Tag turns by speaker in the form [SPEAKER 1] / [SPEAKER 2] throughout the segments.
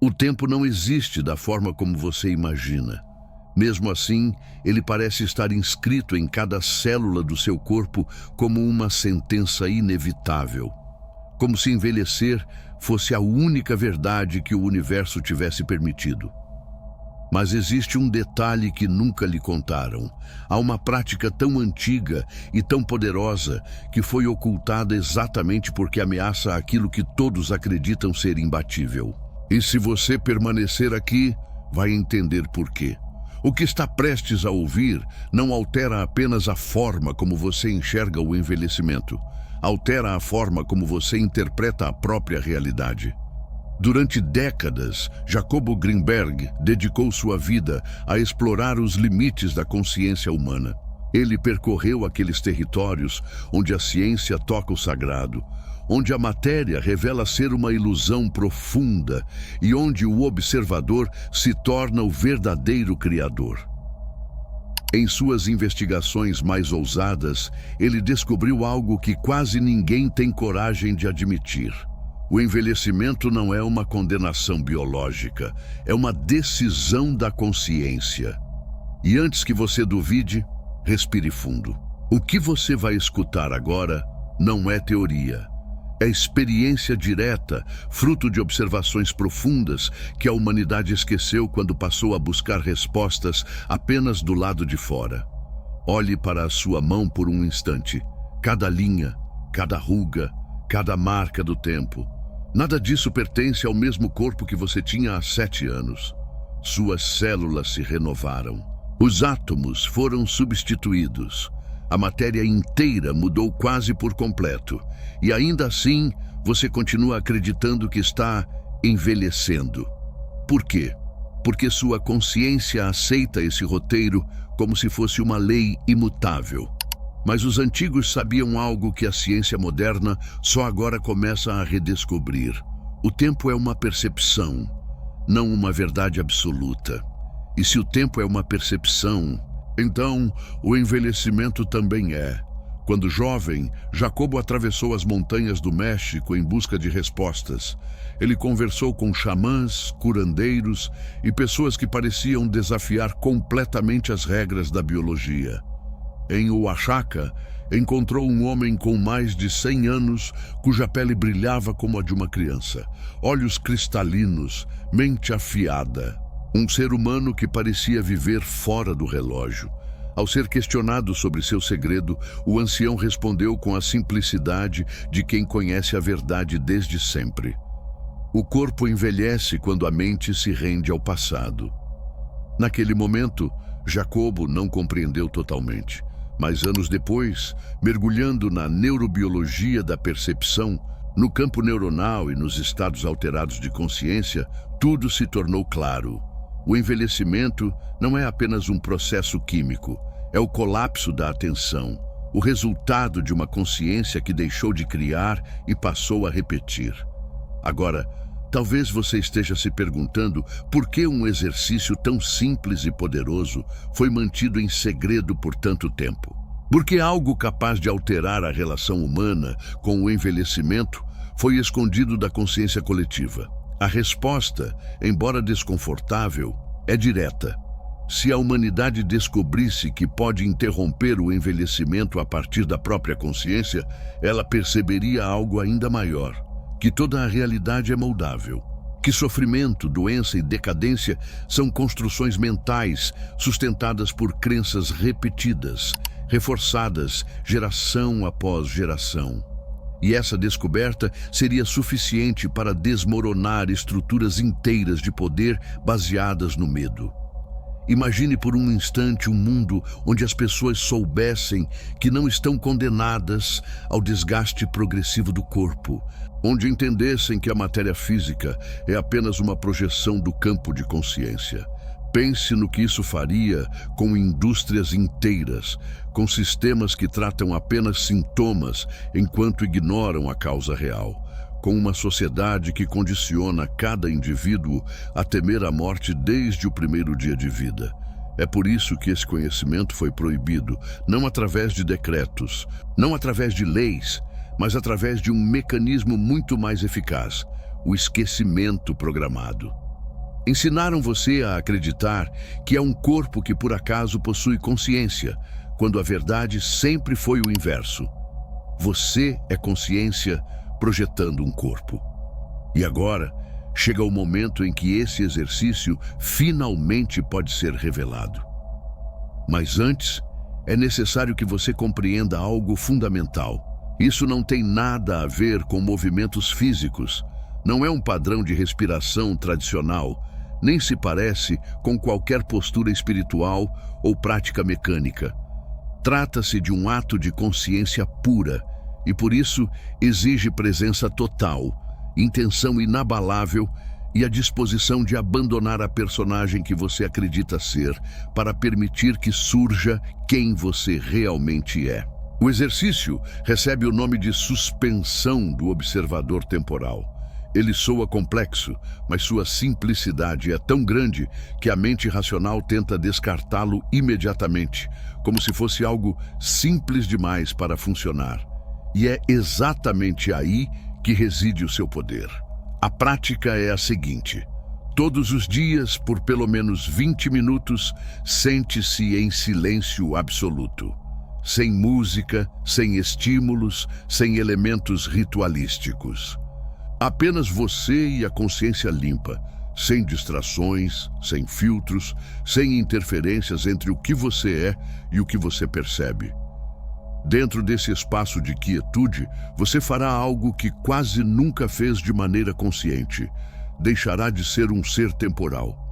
[SPEAKER 1] O tempo não existe da forma como você imagina. Mesmo assim, ele parece estar inscrito em cada célula do seu corpo como uma sentença inevitável. Como se envelhecer fosse a única verdade que o universo tivesse permitido. Mas existe um detalhe que nunca lhe contaram. Há uma prática tão antiga e tão poderosa que foi ocultada exatamente porque ameaça aquilo que todos acreditam ser imbatível. E se você permanecer aqui, vai entender por quê. O que está prestes a ouvir não altera apenas a forma como você enxerga o envelhecimento. Altera a forma como você interpreta a própria realidade. Durante décadas, Jacobo Greenberg dedicou sua vida a explorar os limites da consciência humana. Ele percorreu aqueles territórios onde a ciência toca o sagrado, onde a matéria revela ser uma ilusão profunda e onde o observador se torna o verdadeiro criador. Em suas investigações mais ousadas, ele descobriu algo que quase ninguém tem coragem de admitir. O envelhecimento não é uma condenação biológica, é uma decisão da consciência. E antes que você duvide, respire fundo. O que você vai escutar agora não é teoria. É experiência direta, fruto de observações profundas que a humanidade esqueceu quando passou a buscar respostas apenas do lado de fora. Olhe para a sua mão por um instante. Cada linha, cada ruga, cada marca do tempo. Nada disso pertence ao mesmo corpo que você tinha há 7 anos. Suas células se renovaram. Os átomos foram substituídos. A matéria inteira mudou quase por completo. E ainda assim, você continua acreditando que está envelhecendo. Por quê? Porque sua consciência aceita esse roteiro como se fosse uma lei imutável. Mas os antigos sabiam algo que a ciência moderna só agora começa a redescobrir. O tempo é uma percepção, não uma verdade absoluta. E se o tempo é uma percepção, então o envelhecimento também é. Quando jovem, Jacobo atravessou as montanhas do México em busca de respostas. Ele conversou com xamãs, curandeiros e pessoas que pareciam desafiar completamente as regras da biologia. Em Oaxaca, encontrou um homem com mais de 100 anos, cuja pele brilhava como a de uma criança, olhos cristalinos, mente afiada. Um ser humano que parecia viver fora do relógio. Ao ser questionado sobre seu segredo, o ancião respondeu com a simplicidade de quem conhece a verdade desde sempre. O corpo envelhece quando a mente se rende ao passado. Naquele momento, Jacobo não compreendeu totalmente. Mas anos depois, mergulhando na neurobiologia da percepção, no campo neuronal e nos estados alterados de consciência, tudo se tornou claro. O envelhecimento não é apenas um processo químico, é o colapso da atenção, o resultado de uma consciência que deixou de criar e passou a repetir. Agora, talvez você esteja se perguntando por que um exercício tão simples e poderoso foi mantido em segredo por tanto tempo. Porque algo capaz de alterar a relação humana com o envelhecimento foi escondido da consciência coletiva. A resposta, embora desconfortável, é direta. Se a humanidade descobrisse que pode interromper o envelhecimento a partir da própria consciência, ela perceberia algo ainda maior. Que toda a realidade é moldável, que sofrimento, doença e decadência são construções mentais sustentadas por crenças repetidas, reforçadas geração após geração. E essa descoberta seria suficiente para desmoronar estruturas inteiras de poder baseadas no medo. Imagine por um instante um mundo onde as pessoas soubessem que não estão condenadas ao desgaste progressivo do corpo, onde entendessem que a matéria física é apenas uma projeção do campo de consciência. Pense no que isso faria com indústrias inteiras, com sistemas que tratam apenas sintomas enquanto ignoram a causa real, com uma sociedade que condiciona cada indivíduo a temer a morte desde o primeiro dia de vida. É por isso que esse conhecimento foi proibido, não através de decretos, não através de leis, mas através de um mecanismo muito mais eficaz, o esquecimento programado. Ensinaram você a acreditar que é um corpo que por acaso possui consciência, quando a verdade sempre foi o inverso. Você é consciência projetando um corpo. E agora, chega o momento em que esse exercício finalmente pode ser revelado. Mas antes, é necessário que você compreenda algo fundamental. Isso não tem nada a ver com movimentos físicos, não é um padrão de respiração tradicional, nem se parece com qualquer postura espiritual ou prática mecânica. Trata-se de um ato de consciência pura e, por isso, exige presença total, intenção inabalável e a disposição de abandonar a personagem que você acredita ser para permitir que surja quem você realmente é. O exercício recebe o nome de suspensão do observador temporal. Ele soa complexo, mas sua simplicidade é tão grande que a mente racional tenta descartá-lo imediatamente, como se fosse algo simples demais para funcionar. E é exatamente aí que reside o seu poder. A prática é a seguinte: todos os dias, por pelo menos 20 minutos, sente-se em silêncio absoluto. Sem música, sem estímulos, sem elementos ritualísticos. Apenas você e a consciência limpa, sem distrações, sem filtros, sem interferências entre o que você é e o que você percebe. Dentro desse espaço de quietude, você fará algo que quase nunca fez de maneira consciente. Deixará de ser um ser temporal.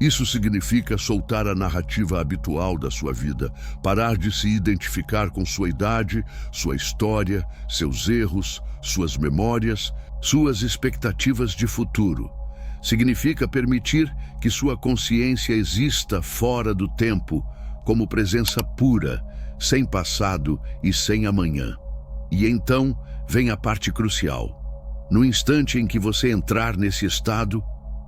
[SPEAKER 1] Isso significa soltar a narrativa habitual da sua vida, parar de se identificar com sua idade, sua história, seus erros, suas memórias, suas expectativas de futuro. Significa permitir que sua consciência exista fora do tempo, como presença pura, sem passado e sem amanhã. E então vem a parte crucial. No instante em que você entrar nesse estado,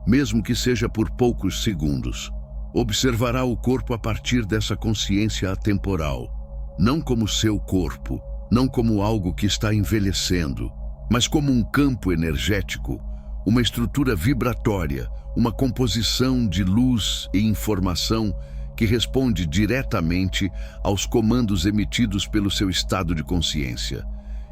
[SPEAKER 1] mesmo que seja por poucos segundos, observará o corpo a partir dessa consciência atemporal, não como seu corpo, não como algo que está envelhecendo, mas como um campo energético, uma estrutura vibratória, uma composição de luz e informação que responde diretamente aos comandos emitidos pelo seu estado de consciência.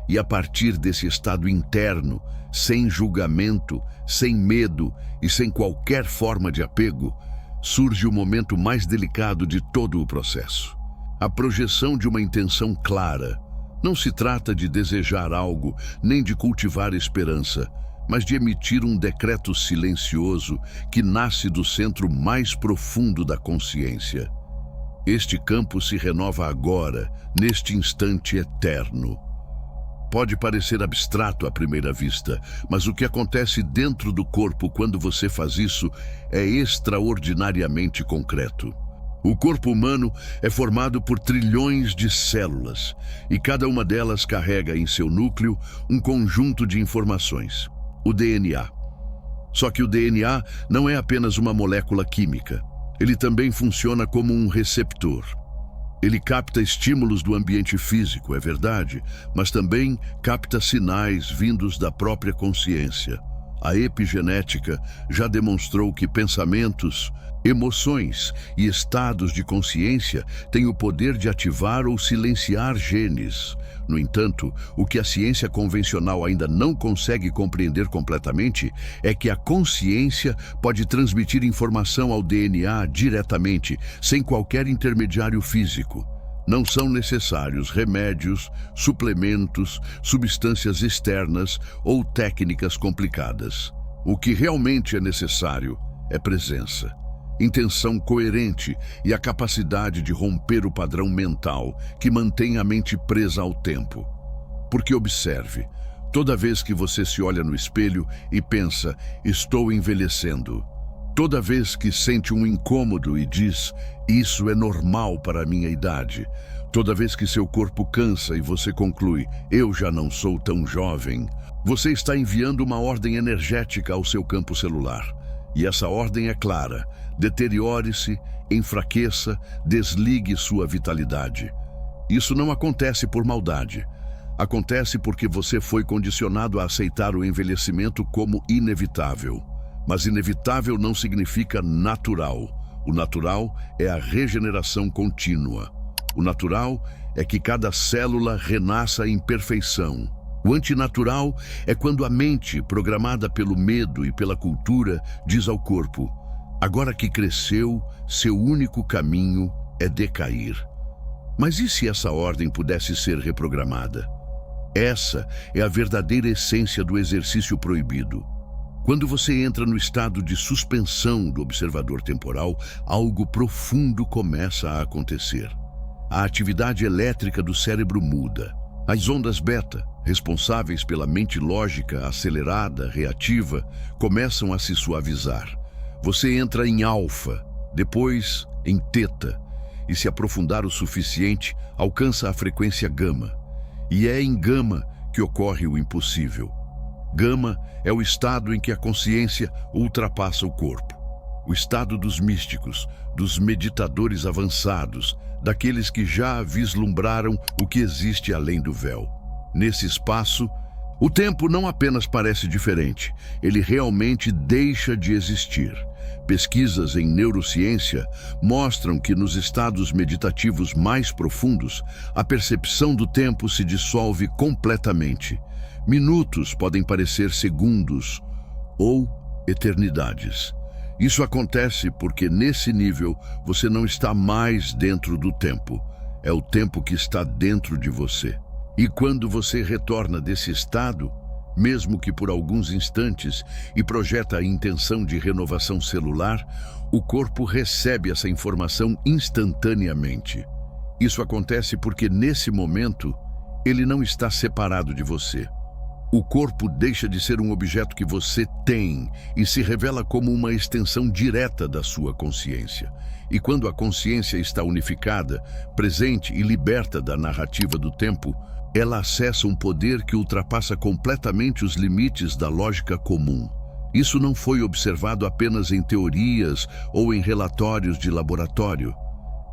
[SPEAKER 1] E a partir desse estado interno, sem julgamento, sem medo e sem qualquer forma de apego, surge o momento mais delicado de todo o processo. A projeção de uma intenção clara. Não se trata de desejar algo, nem de cultivar esperança, mas de emitir um decreto silencioso que nasce do centro mais profundo da consciência. Este campo se renova agora, neste instante eterno. Pode parecer abstrato à primeira vista, mas o que acontece dentro do corpo quando você faz isso é extraordinariamente concreto. O corpo humano é formado por trilhões de células, e cada uma delas carrega em seu núcleo um conjunto de informações, o DNA. Só que o DNA não é apenas uma molécula química. Ele também funciona como um receptor. Ele capta estímulos do ambiente físico, é verdade, mas também capta sinais vindos da própria consciência. A epigenética já demonstrou que pensamentos, emoções e estados de consciência têm o poder de ativar ou silenciar genes. No entanto, o que a ciência convencional ainda não consegue compreender completamente é que a consciência pode transmitir informação ao DNA diretamente, sem qualquer intermediário físico. Não são necessários remédios, suplementos, substâncias externas ou técnicas complicadas. O que realmente é necessário é presença, intenção coerente e a capacidade de romper o padrão mental que mantém a mente presa ao tempo. Porque observe, toda vez que você se olha no espelho e pensa, estou envelhecendo, toda vez que sente um incômodo e diz, isso é normal para a minha idade, toda vez que seu corpo cansa e você conclui, eu já não sou tão jovem, você está enviando uma ordem energética ao seu campo celular. E essa ordem é clara: deteriore-se, enfraqueça, desligue sua vitalidade. Isso não acontece por maldade. Acontece porque você foi condicionado a aceitar o envelhecimento como inevitável. Mas inevitável não significa natural. O natural é a regeneração contínua. O natural é que cada célula renasça em perfeição. O antinatural é quando a mente, programada pelo medo e pela cultura, diz ao corpo: agora que cresceu, seu único caminho é decair. Mas e se essa ordem pudesse ser reprogramada? Essa é a verdadeira essência do exercício proibido. Quando você entra no estado de suspensão do observador temporal, algo profundo começa a acontecer. A atividade elétrica do cérebro muda. As ondas beta, responsáveis pela mente lógica acelerada, reativa, começam a se suavizar. Você entra em alfa, depois em teta, e se aprofundar o suficiente, alcança a frequência gama. E é em gama que ocorre o impossível. Gama é o estado em que a consciência ultrapassa o corpo. O estado dos místicos, dos meditadores avançados, daqueles que já vislumbraram o que existe além do véu. Nesse espaço, o tempo não apenas parece diferente, ele realmente deixa de existir. Pesquisas em neurociência mostram que nos estados meditativos mais profundos, a percepção do tempo se dissolve completamente. Minutos podem parecer segundos ou eternidades. Isso acontece porque nesse nível você não está mais dentro do tempo. É o tempo que está dentro de você. E quando você retorna desse estado, mesmo que por alguns instantes, e projeta a intenção de renovação celular, o corpo recebe essa informação instantaneamente. Isso acontece porque nesse momento, ele não está separado de você. O corpo deixa de ser um objeto que você tem e se revela como uma extensão direta da sua consciência. E quando a consciência está unificada, presente e liberta da narrativa do tempo, ela acessa um poder que ultrapassa completamente os limites da lógica comum. Isso não foi observado apenas em teorias ou em relatórios de laboratório.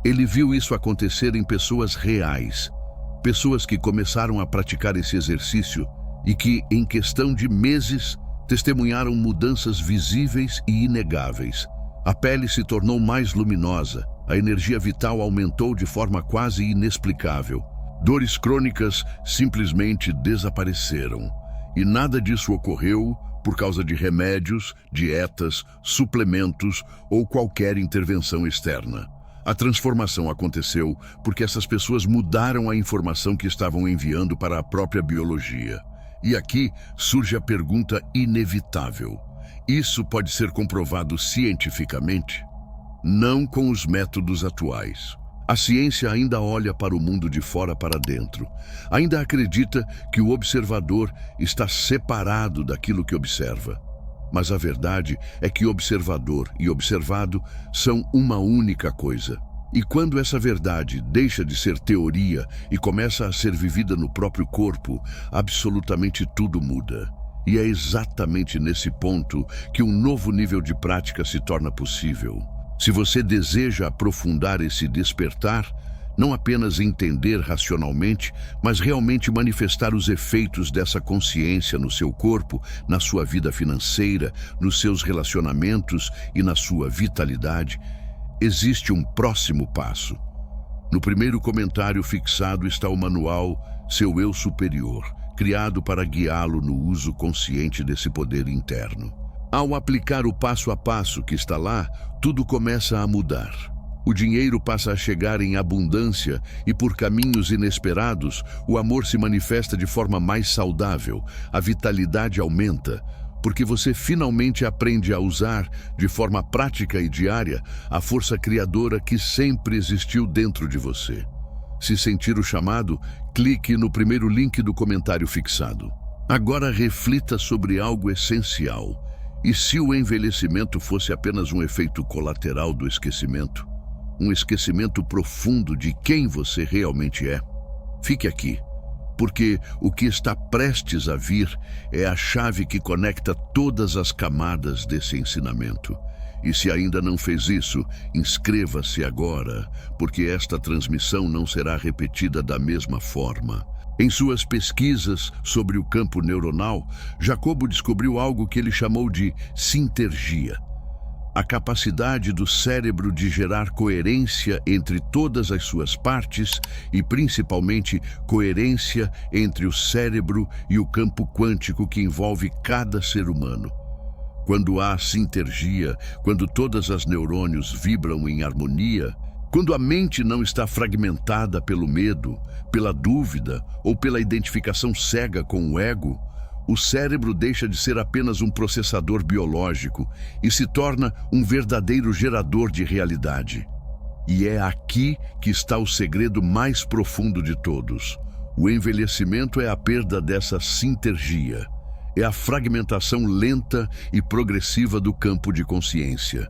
[SPEAKER 1] Ele viu isso acontecer em pessoas reais, pessoas que começaram a praticar esse exercício e que, em questão de meses, testemunharam mudanças visíveis e inegáveis. A pele se tornou mais luminosa, a energia vital aumentou de forma quase inexplicável. Dores crônicas simplesmente desapareceram. E nada disso ocorreu por causa de remédios, dietas, suplementos ou qualquer intervenção externa. A transformação aconteceu porque essas pessoas mudaram a informação que estavam enviando para a própria biologia. E aqui surge a pergunta inevitável: isso pode ser comprovado cientificamente? Não com os métodos atuais. A ciência ainda olha para o mundo de fora para dentro. Ainda acredita que o observador está separado daquilo que observa. Mas a verdade é que observador e observado são uma única coisa. E quando essa verdade deixa de ser teoria e começa a ser vivida no próprio corpo, absolutamente tudo muda. E é exatamente nesse ponto que um novo nível de prática se torna possível. Se você deseja aprofundar esse despertar, não apenas entender racionalmente, mas realmente manifestar os efeitos dessa consciência no seu corpo, na sua vida financeira, nos seus relacionamentos e na sua vitalidade, existe um próximo passo. No primeiro comentário fixado está o manual Seu Eu Superior, criado para guiá-lo no uso consciente desse poder interno. Ao aplicar o passo a passo que está lá, tudo começa a mudar. O dinheiro passa a chegar em abundância e, por caminhos inesperados, o amor se manifesta de forma mais saudável, a vitalidade aumenta, porque você finalmente aprende a usar, de forma prática e diária, a força criadora que sempre existiu dentro de você. Se sentir o chamado, clique no primeiro link do comentário fixado. Agora reflita sobre algo essencial. E se o envelhecimento fosse apenas um efeito colateral do esquecimento? Um esquecimento profundo de quem você realmente é? Fique aqui, porque o que está prestes a vir é a chave que conecta todas as camadas desse ensinamento. E se ainda não fez isso, inscreva-se agora, porque esta transmissão não será repetida da mesma forma. Em suas pesquisas sobre o campo neuronal, Jacobo descobriu algo que ele chamou de sintergia, a capacidade do cérebro de gerar coerência entre todas as suas partes e, principalmente, coerência entre o cérebro e o campo quântico que envolve cada ser humano. Quando há sintergia, quando todas as neurônios vibram em harmonia, quando a mente não está fragmentada pelo medo, pela dúvida ou pela identificação cega com o ego, o cérebro deixa de ser apenas um processador biológico e se torna um verdadeiro gerador de realidade. E é aqui que está o segredo mais profundo de todos. O envelhecimento é a perda dessa sintergia. É a fragmentação lenta e progressiva do campo de consciência.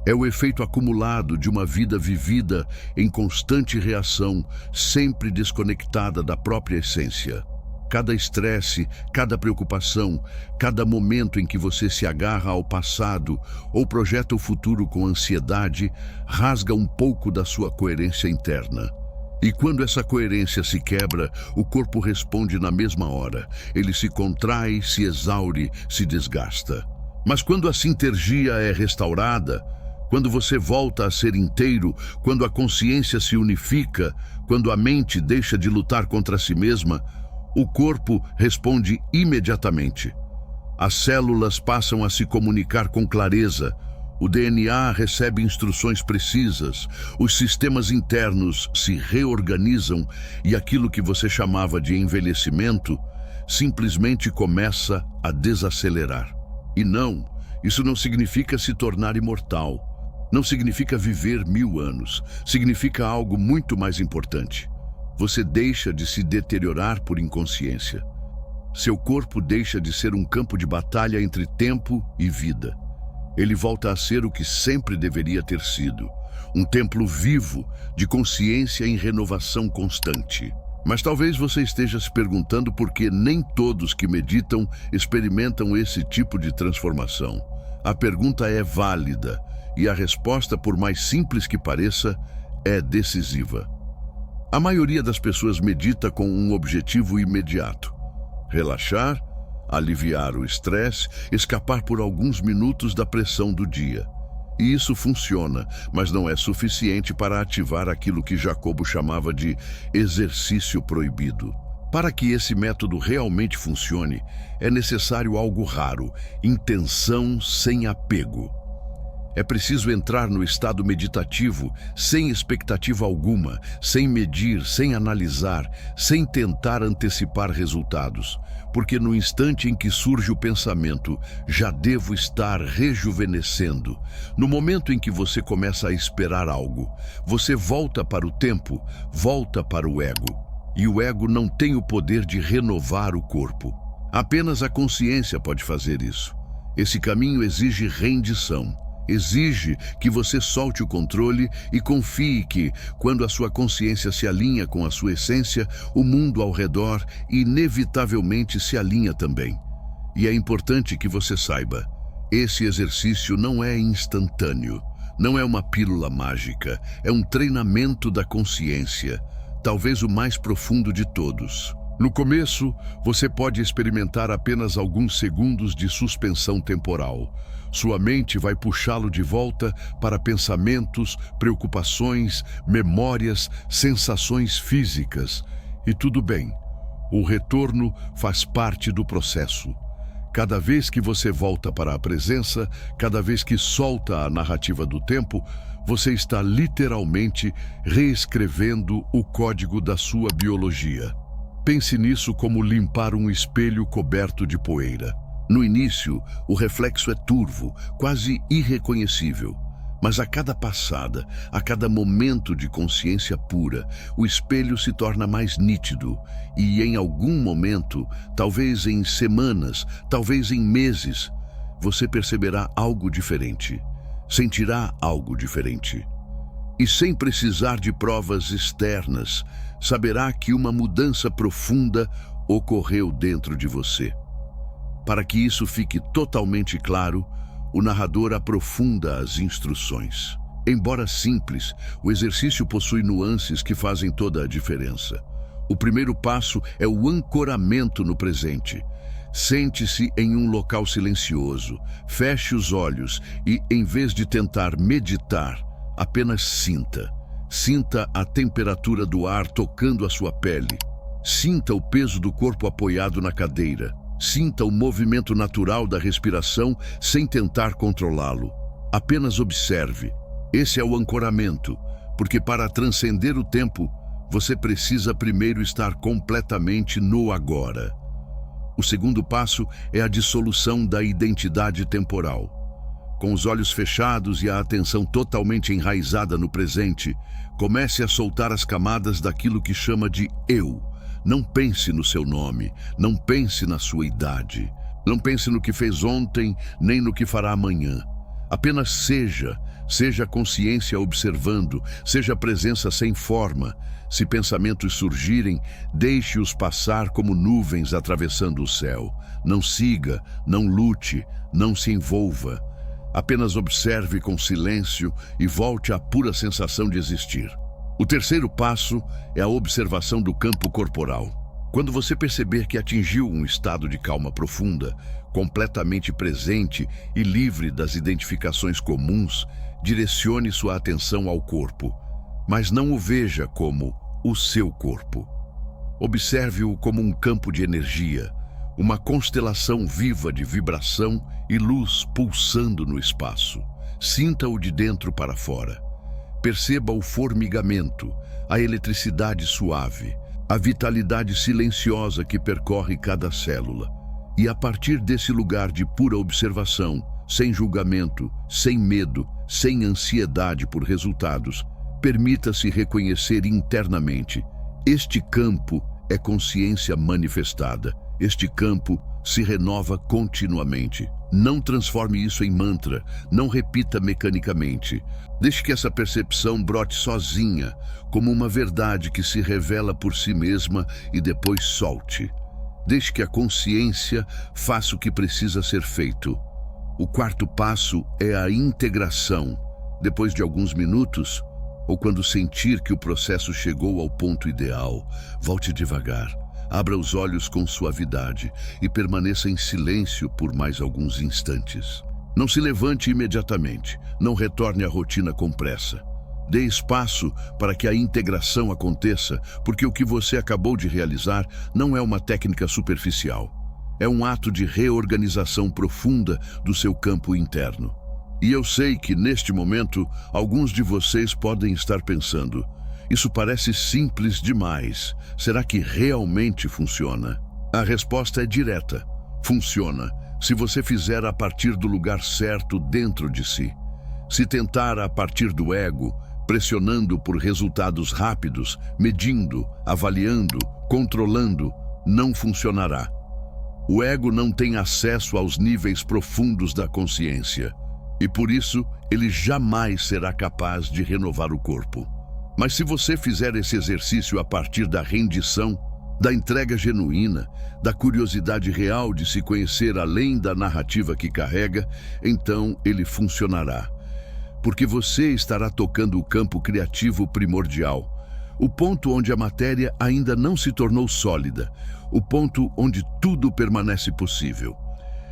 [SPEAKER 1] É o efeito acumulado de uma vida vivida em constante reação, sempre desconectada da própria essência. Cada estresse, cada preocupação, cada momento em que você se agarra ao passado ou projeta o futuro com ansiedade, rasga um pouco da sua coerência interna. E quando essa coerência se quebra, o corpo responde na mesma hora. Ele se contrai, se exaure, se desgasta. Mas quando a sintergia é restaurada, quando você volta a ser inteiro, quando a consciência se unifica, quando a mente deixa de lutar contra si mesma, o corpo responde imediatamente. As células passam a se comunicar com clareza, o DNA recebe instruções precisas, os sistemas internos se reorganizam e aquilo que você chamava de envelhecimento simplesmente começa a desacelerar. E não, isso não significa se tornar imortal. Não significa viver 1000 anos. Significa algo muito mais importante. Você deixa de se deteriorar por inconsciência. Seu corpo deixa de ser um campo de batalha entre tempo e vida. Ele volta a ser o que sempre deveria ter sido. Um templo vivo, de consciência em renovação constante. Mas talvez você esteja se perguntando por que nem todos que meditam experimentam esse tipo de transformação. A pergunta é válida. E a resposta, por mais simples que pareça, é decisiva. A maioria das pessoas medita com um objetivo imediato: relaxar, aliviar o estresse, escapar por alguns minutos da pressão do dia. E isso funciona, mas não é suficiente para ativar aquilo que Jacobo chamava de exercício proibido. Para que esse método realmente funcione, é necessário algo raro: intenção sem apego. É preciso entrar no estado meditativo, sem expectativa alguma, sem medir, sem analisar, sem tentar antecipar resultados. Porque no instante em que surge o pensamento, já devo estar rejuvenescendo. No momento em que você começa a esperar algo, você volta para o tempo, volta para o ego. E o ego não tem o poder de renovar o corpo. Apenas a consciência pode fazer isso. Esse caminho exige rendição. Exige que você solte o controle e confie que, quando a sua consciência se alinha com a sua essência, o mundo ao redor inevitavelmente se alinha também. E é importante que você saiba, esse exercício não é instantâneo, não é uma pílula mágica, é um treinamento da consciência, talvez o mais profundo de todos. No começo, você pode experimentar apenas alguns segundos de suspensão temporal. Sua mente vai puxá-lo de volta para pensamentos, preocupações, memórias, sensações físicas. E tudo bem, o retorno faz parte do processo. Cada vez que você volta para a presença, cada vez que solta a narrativa do tempo, você está literalmente reescrevendo o código da sua biologia. Pense nisso como limpar um espelho coberto de poeira. No início, o reflexo é turvo, quase irreconhecível. Mas a cada passada, a cada momento de consciência pura, o espelho se torna mais nítido e em algum momento, talvez em semanas, talvez em meses, você perceberá algo diferente, sentirá algo diferente. E sem precisar de provas externas, saberá que uma mudança profunda ocorreu dentro de você. Para que isso fique totalmente claro, o narrador aprofunda as instruções. Embora simples, o exercício possui nuances que fazem toda a diferença. O primeiro passo é o ancoramento no presente. Sente-se em um local silencioso, feche os olhos e, em vez de tentar meditar, apenas sinta. Sinta a temperatura do ar tocando a sua pele. Sinta o peso do corpo apoiado na cadeira. Sinta o movimento natural da respiração sem tentar controlá-lo. Apenas observe. Esse é o ancoramento, porque para transcender o tempo, você precisa primeiro estar completamente no agora. O segundo passo é a dissolução da identidade temporal. Com os olhos fechados e a atenção totalmente enraizada no presente, comece a soltar as camadas daquilo que chama de eu. Não pense no seu nome, não pense na sua idade, não pense no que fez ontem, nem no que fará amanhã. Apenas seja consciência observando, seja presença sem forma. Se pensamentos surgirem, deixe-os passar como nuvens atravessando o céu. Não siga, não lute, não se envolva. Apenas observe com silêncio e volte à pura sensação de existir. O terceiro passo é a observação do campo corporal. Quando você perceber que atingiu um estado de calma profunda, completamente presente e livre das identificações comuns, direcione sua atenção ao corpo, mas não o veja como o seu corpo. Observe-o como um campo de energia, uma constelação viva de vibração e luz pulsando no espaço. Sinta-o de dentro para fora. Perceba o formigamento, a eletricidade suave, a vitalidade silenciosa que percorre cada célula. E a partir desse lugar de pura observação, sem julgamento, sem medo, sem ansiedade por resultados, permita-se reconhecer internamente: este campo é consciência manifestada. Este campo se renova continuamente. Não transforme isso em mantra, não repita mecanicamente. Deixe que essa percepção brote sozinha, como uma verdade que se revela por si mesma e depois solte. Deixe que a consciência faça o que precisa ser feito. O quarto passo é a integração. Depois de alguns minutos, ou quando sentir que o processo chegou ao ponto ideal, volte devagar. Abra os olhos com suavidade e permaneça em silêncio por mais alguns instantes. Não se levante imediatamente, não retorne à rotina com pressa. Dê espaço para que a integração aconteça, porque o que você acabou de realizar não é uma técnica superficial. É um ato de reorganização profunda do seu campo interno. E eu sei que, neste momento, alguns de vocês podem estar pensando: isso parece simples demais. Será que realmente funciona? A resposta é direta. Funciona, se você fizer a partir do lugar certo dentro de si. Se tentar a partir do ego, pressionando por resultados rápidos, medindo, avaliando, controlando, não funcionará. O ego não tem acesso aos níveis profundos da consciência, e por isso ele jamais será capaz de renovar o corpo. Mas se você fizer esse exercício a partir da rendição, da entrega genuína, da curiosidade real de se conhecer além da narrativa que carrega, então ele funcionará. Porque você estará tocando o campo criativo primordial, o ponto onde a matéria ainda não se tornou sólida, o ponto onde tudo permanece possível.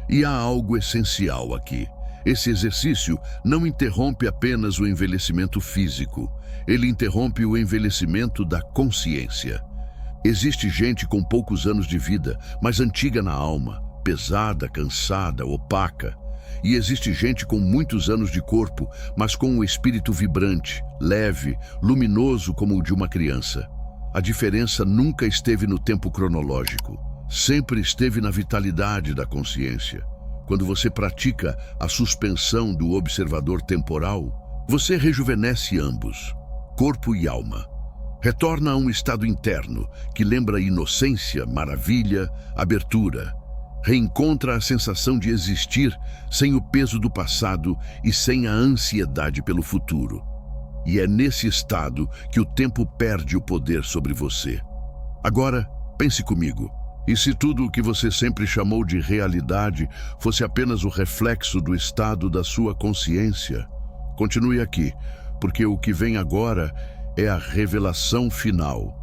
[SPEAKER 1] E há algo essencial aqui. Esse exercício não interrompe apenas o envelhecimento físico, ele interrompe o envelhecimento da consciência. Existe gente com poucos anos de vida, mas antiga na alma, pesada, cansada, opaca. E existe gente com muitos anos de corpo, mas com um espírito vibrante, leve, luminoso como o de uma criança. A diferença nunca esteve no tempo cronológico, sempre esteve na vitalidade da consciência. Quando você pratica a suspensão do observador temporal, você rejuvenesce ambos, corpo e alma. Retorna a um estado interno que lembra inocência, maravilha, abertura. Reencontra a sensação de existir sem o peso do passado e sem a ansiedade pelo futuro. E é nesse estado que o tempo perde o poder sobre você. Agora, pense comigo. E se tudo o que você sempre chamou de realidade fosse apenas o reflexo do estado da sua consciência? Continue aqui, porque o que vem agora é a revelação final.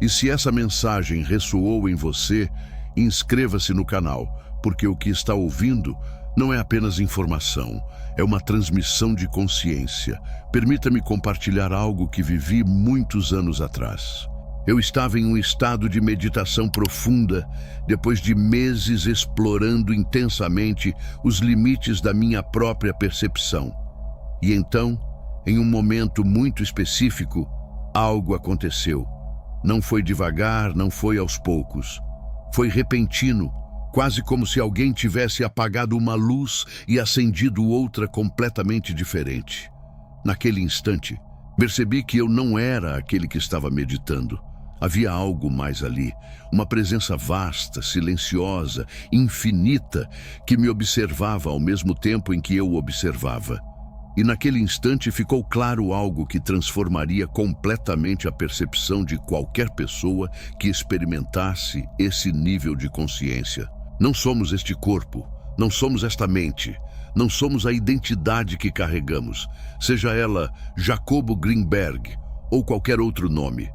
[SPEAKER 1] E se essa mensagem ressoou em você, inscreva-se no canal, porque o que está ouvindo não é apenas informação, é uma transmissão de consciência. Permita-me compartilhar algo que vivi muitos anos atrás. Eu estava em um estado de meditação profunda, depois de meses explorando intensamente os limites da minha própria percepção. E então, em um momento muito específico, algo aconteceu. Não foi devagar, não foi aos poucos. Foi repentino, quase como se alguém tivesse apagado uma luz e acendido outra completamente diferente. Naquele instante, percebi que eu não era aquele que estava meditando. Havia algo mais ali, uma presença vasta, silenciosa, infinita, que me observava ao mesmo tempo em que eu o observava. E naquele instante ficou claro algo que transformaria completamente a percepção de qualquer pessoa que experimentasse esse nível de consciência. Não somos este corpo, não somos esta mente, não somos a identidade que carregamos, seja ela Jacobo Greenberg ou qualquer outro nome.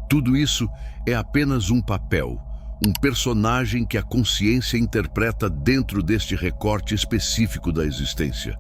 [SPEAKER 1] Tudo isso é apenas um papel, um personagem que a consciência interpreta dentro deste recorte específico da existência.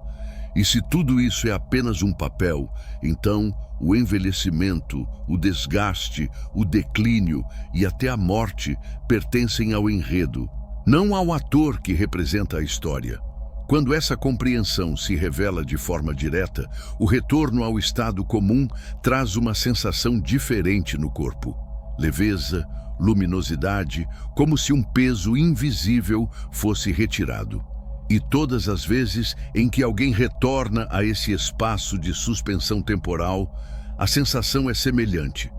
[SPEAKER 1] E se tudo isso é apenas um papel, então o envelhecimento, o desgaste, o declínio e até a morte pertencem ao enredo, não ao ator que representa a história. Quando essa compreensão se revela de forma direta, o retorno ao estado comum traz uma sensação diferente no corpo. Leveza, luminosidade, como se um peso invisível fosse retirado. E todas as vezes em que alguém retorna a esse espaço de suspensão temporal, a sensação é semelhante.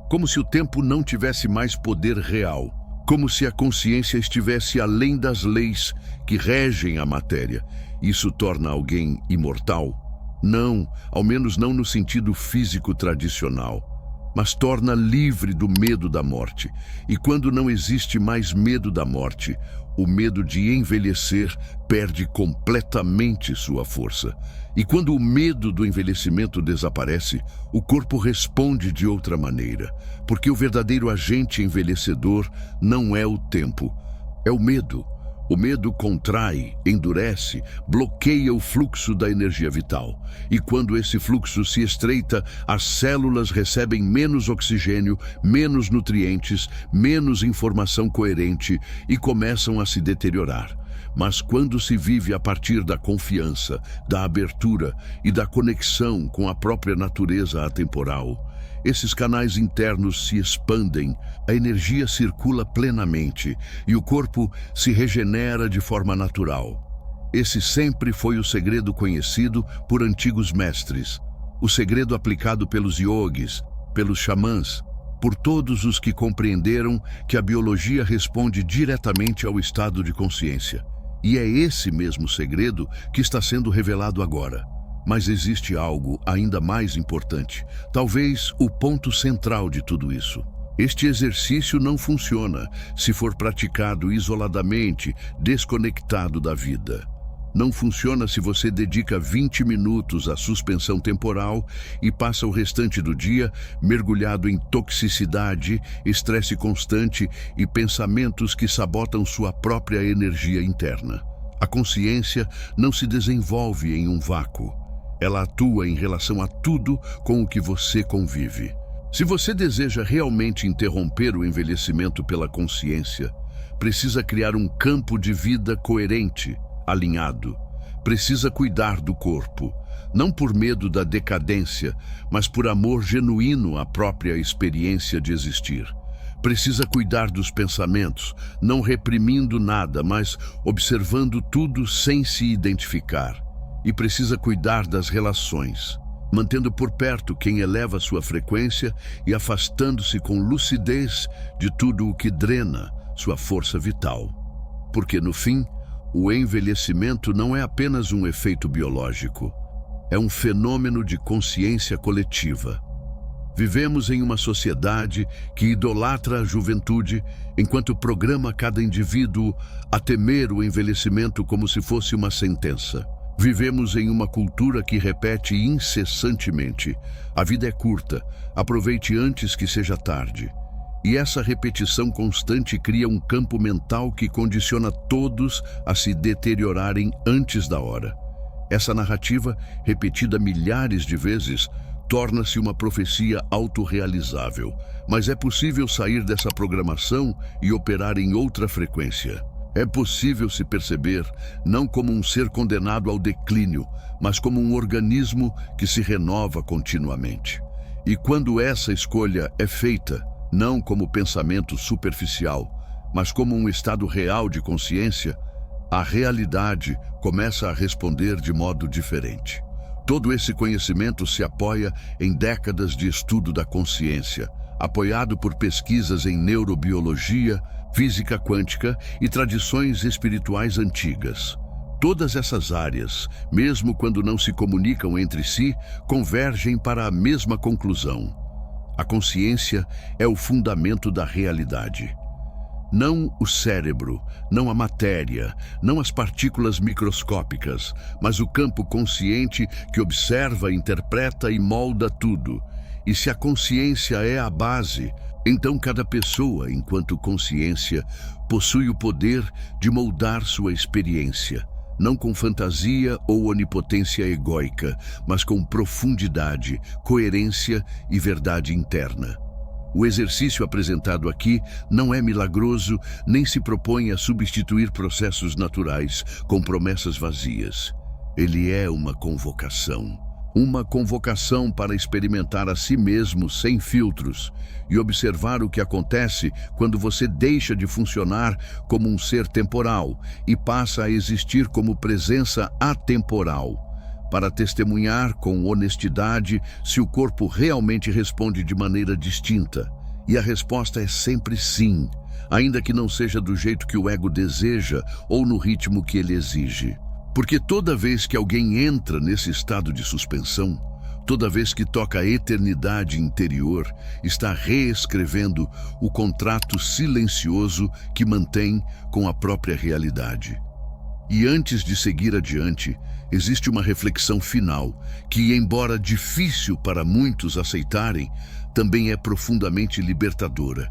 [SPEAKER 1] Como se o tempo não tivesse mais poder real. Como se a consciência estivesse além das leis que regem a matéria. Isso torna alguém imortal? Não, ao menos não no sentido físico tradicional. Mas torna livre do medo da morte. E quando não existe mais medo da morte, o medo de envelhecer perde completamente sua força. E quando o medo do envelhecimento desaparece, o corpo responde de outra maneira. Porque o verdadeiro agente envelhecedor não é o tempo, é o medo. O medo contrai, endurece, bloqueia o fluxo da energia vital. E quando esse fluxo se estreita, as células recebem menos oxigênio, menos nutrientes, menos informação coerente e começam a se deteriorar. Mas quando se vive a partir da confiança, da abertura e da conexão com a própria natureza atemporal, esses canais internos se expandem, a energia circula plenamente e o corpo se regenera de forma natural. Esse sempre foi o segredo conhecido por antigos mestres, o segredo aplicado pelos yogis, pelos xamãs, por todos os que compreenderam que a biologia responde diretamente ao estado de consciência. E é esse mesmo segredo que está sendo revelado agora. Mas existe algo ainda mais importante, talvez o ponto central de tudo isso. Este exercício não funciona se for praticado isoladamente, desconectado da vida. Não funciona se você dedica 20 minutos à suspensão temporal e passa o restante do dia mergulhado em toxicidade, estresse constante e pensamentos que sabotam sua própria energia interna. A consciência não se desenvolve em um vácuo. Ela atua em relação a tudo com o que você convive. Se você deseja realmente interromper o envelhecimento pela consciência, precisa criar um campo de vida coerente, alinhado. Precisa cuidar do corpo, não por medo da decadência, mas por amor genuíno à própria experiência de existir. Precisa cuidar dos pensamentos, não reprimindo nada, mas observando tudo sem se identificar. E precisa cuidar das relações, mantendo por perto quem eleva sua frequência e afastando-se com lucidez de tudo o que drena sua força vital. Porque, no fim, o envelhecimento não é apenas um efeito biológico, é um fenômeno de consciência coletiva. Vivemos em uma sociedade que idolatra a juventude enquanto programa cada indivíduo a temer o envelhecimento como se fosse uma sentença. Vivemos em uma cultura que repete incessantemente: a vida é curta, aproveite antes que seja tarde. E essa repetição constante cria um campo mental que condiciona todos a se deteriorarem antes da hora. Essa narrativa, repetida milhares de vezes, torna-se uma profecia autorrealizável. Mas é possível sair dessa programação e operar em outra frequência. É possível se perceber não como um ser condenado ao declínio, mas como um organismo que se renova continuamente. E quando essa escolha é feita, não como pensamento superficial, mas como um estado real de consciência, a realidade começa a responder de modo diferente. Todo esse conhecimento se apoia em décadas de estudo da consciência, apoiado por pesquisas em neurobiologia, física quântica e tradições espirituais antigas. Todas essas áreas, mesmo quando não se comunicam entre si, convergem para a mesma conclusão. A consciência é o fundamento da realidade. Não o cérebro, não a matéria, não as partículas microscópicas, mas o campo consciente que observa, interpreta e molda tudo. E se a consciência é a base, então cada pessoa, enquanto consciência, possui o poder de moldar sua experiência, não com fantasia ou onipotência egóica, mas com profundidade, coerência e verdade interna. O exercício apresentado aqui não é milagroso, nem se propõe a substituir processos naturais com promessas vazias. Ele é uma convocação. Uma convocação para experimentar a si mesmo sem filtros e observar o que acontece quando você deixa de funcionar como um ser temporal e passa a existir como presença atemporal, para testemunhar com honestidade se o corpo realmente responde de maneira distinta. E a resposta é sempre sim, ainda que não seja do jeito que o ego deseja ou no ritmo que ele exige. Porque toda vez que alguém entra nesse estado de suspensão, toda vez que toca a eternidade interior, está reescrevendo o contrato silencioso que mantém com a própria realidade. E antes de seguir adiante, existe uma reflexão final que, embora difícil para muitos aceitarem, também é profundamente libertadora.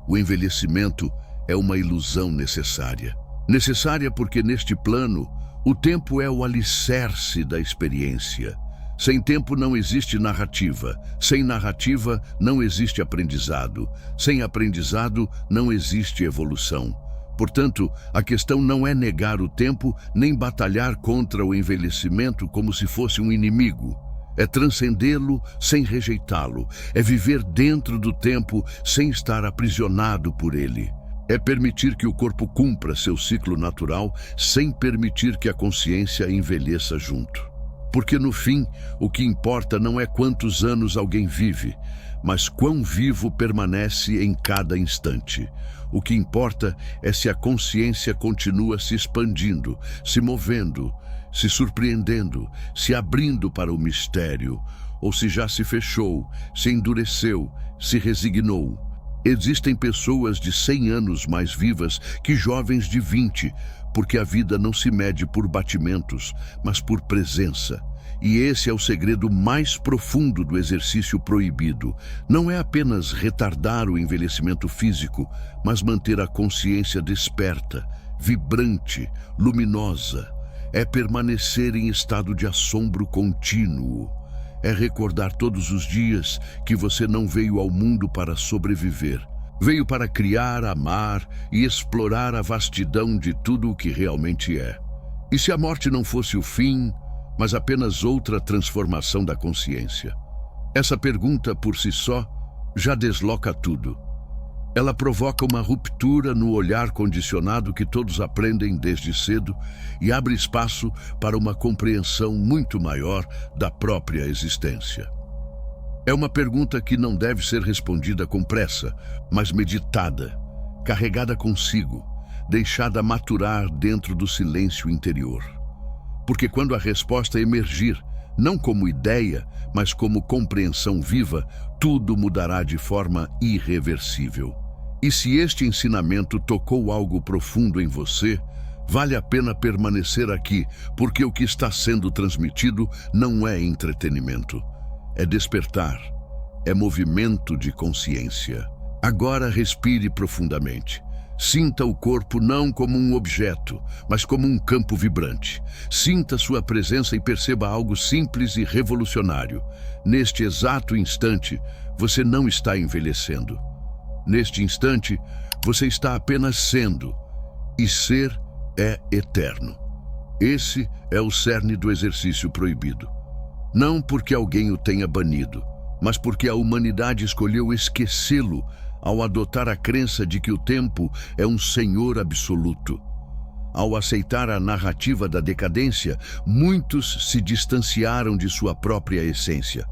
[SPEAKER 1] O envelhecimento é uma ilusão necessária. Necessária porque neste plano, o tempo é o alicerce da experiência. Sem tempo não existe narrativa. Sem narrativa não existe aprendizado. Sem aprendizado não existe evolução. Portanto, a questão não é negar o tempo nem batalhar contra o envelhecimento como se fosse um inimigo. É transcendê-lo sem rejeitá-lo. É viver dentro do tempo sem estar aprisionado por ele. É permitir que o corpo cumpra seu ciclo natural sem permitir que a consciência envelheça junto. Porque no fim, o que importa não é quantos anos alguém vive, mas quão vivo permanece em cada instante. O que importa é se a consciência continua se expandindo, se movendo, se surpreendendo, se abrindo para o mistério, ou se já se fechou, se endureceu, se resignou. Existem pessoas de 100 anos mais vivas que jovens de 20, porque a vida não se mede por batimentos, mas por presença. E esse é o segredo mais profundo do exercício proibido. Não é apenas retardar o envelhecimento físico, mas manter a consciência desperta, vibrante, luminosa. É permanecer em estado de assombro contínuo. É recordar todos os dias que você não veio ao mundo para sobreviver. Veio para criar, amar e explorar a vastidão de tudo o que realmente é. E se a morte não fosse o fim, mas apenas outra transformação da consciência? Essa pergunta, por si só, já desloca tudo. Ela provoca uma ruptura no olhar condicionado que todos aprendem desde cedo e abre espaço para uma compreensão muito maior da própria existência. É uma pergunta que não deve ser respondida com pressa, mas meditada, carregada consigo, deixada maturar dentro do silêncio interior. Porque quando a resposta emergir, não como ideia, mas como compreensão viva, tudo mudará de forma irreversível. E se este ensinamento tocou algo profundo em você, vale a pena permanecer aqui, porque o que está sendo transmitido não é entretenimento. É despertar, é movimento de consciência. Agora respire profundamente. Sinta o corpo não como um objeto, mas como um campo vibrante. Sinta sua presença e perceba algo simples e revolucionário. Neste exato instante, você não está envelhecendo. Neste instante, você está apenas sendo. E ser é eterno. Esse é o cerne do exercício proibido. Não porque alguém o tenha banido, mas porque a humanidade escolheu esquecê-lo ao adotar a crença de que o tempo é um senhor absoluto. Ao aceitar a narrativa da decadência, muitos se distanciaram de sua própria essência.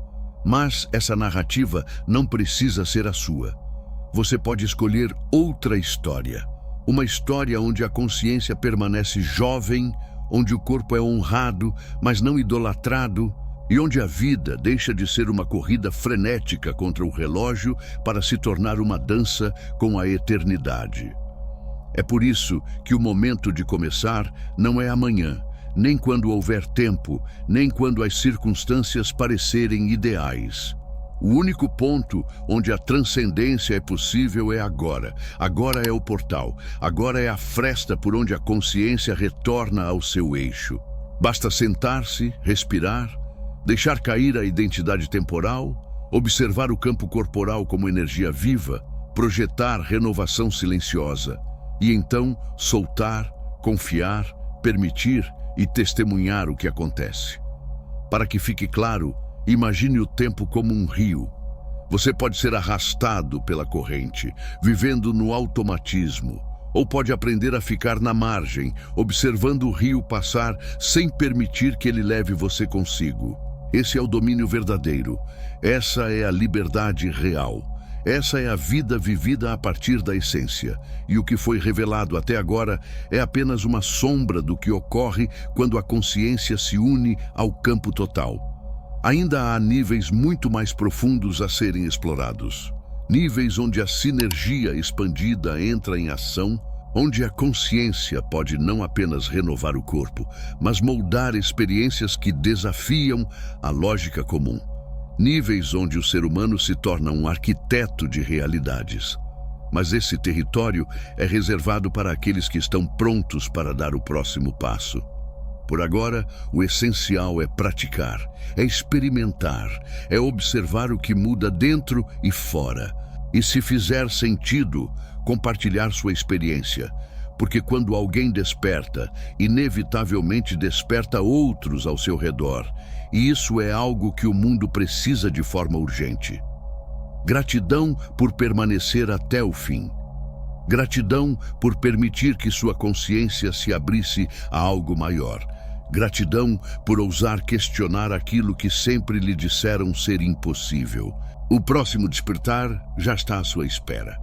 [SPEAKER 1] Mas essa narrativa não precisa ser a sua. Você pode escolher outra história. Uma história onde a consciência permanece jovem, onde o corpo é honrado, mas não idolatrado, e onde a vida deixa de ser uma corrida frenética contra o relógio para se tornar uma dança com a eternidade. É por isso que o momento de começar não é amanhã, nem quando houver tempo, nem quando as circunstâncias parecerem ideais. O único ponto onde a transcendência é possível é agora. Agora é o portal. Agora é a fresta por onde a consciência retorna ao seu eixo. Basta sentar-se, respirar, deixar cair a identidade temporal, observar o campo corporal como energia viva, projetar renovação silenciosa, e então soltar, confiar, permitir e testemunhar o que acontece. Para que fique claro, imagine o tempo como um rio. Você pode ser arrastado pela corrente, vivendo no automatismo, ou pode aprender a ficar na margem, observando o rio passar sem permitir que ele leve você consigo. Esse é o domínio verdadeiro. Essa é a liberdade real. Essa é a vida vivida a partir da essência. E o que foi revelado até agora é apenas uma sombra do que ocorre quando a consciência se une ao campo total. Ainda há níveis muito mais profundos a serem explorados. Níveis onde a sinergia expandida entra em ação, onde a consciência pode não apenas renovar o corpo, mas moldar experiências que desafiam a lógica comum. Níveis onde o ser humano se torna um arquiteto de realidades. Mas esse território é reservado para aqueles que estão prontos para dar o próximo passo. Por agora, o essencial é praticar, é experimentar, é observar o que muda dentro e fora. E se fizer sentido, compartilhar sua experiência. Porque quando alguém desperta, inevitavelmente desperta outros ao seu redor. E isso é algo que o mundo precisa de forma urgente. Gratidão por permanecer até o fim. Gratidão por permitir que sua consciência se abrisse a algo maior. Gratidão por ousar questionar aquilo que sempre lhe disseram ser impossível. O próximo despertar já está à sua espera.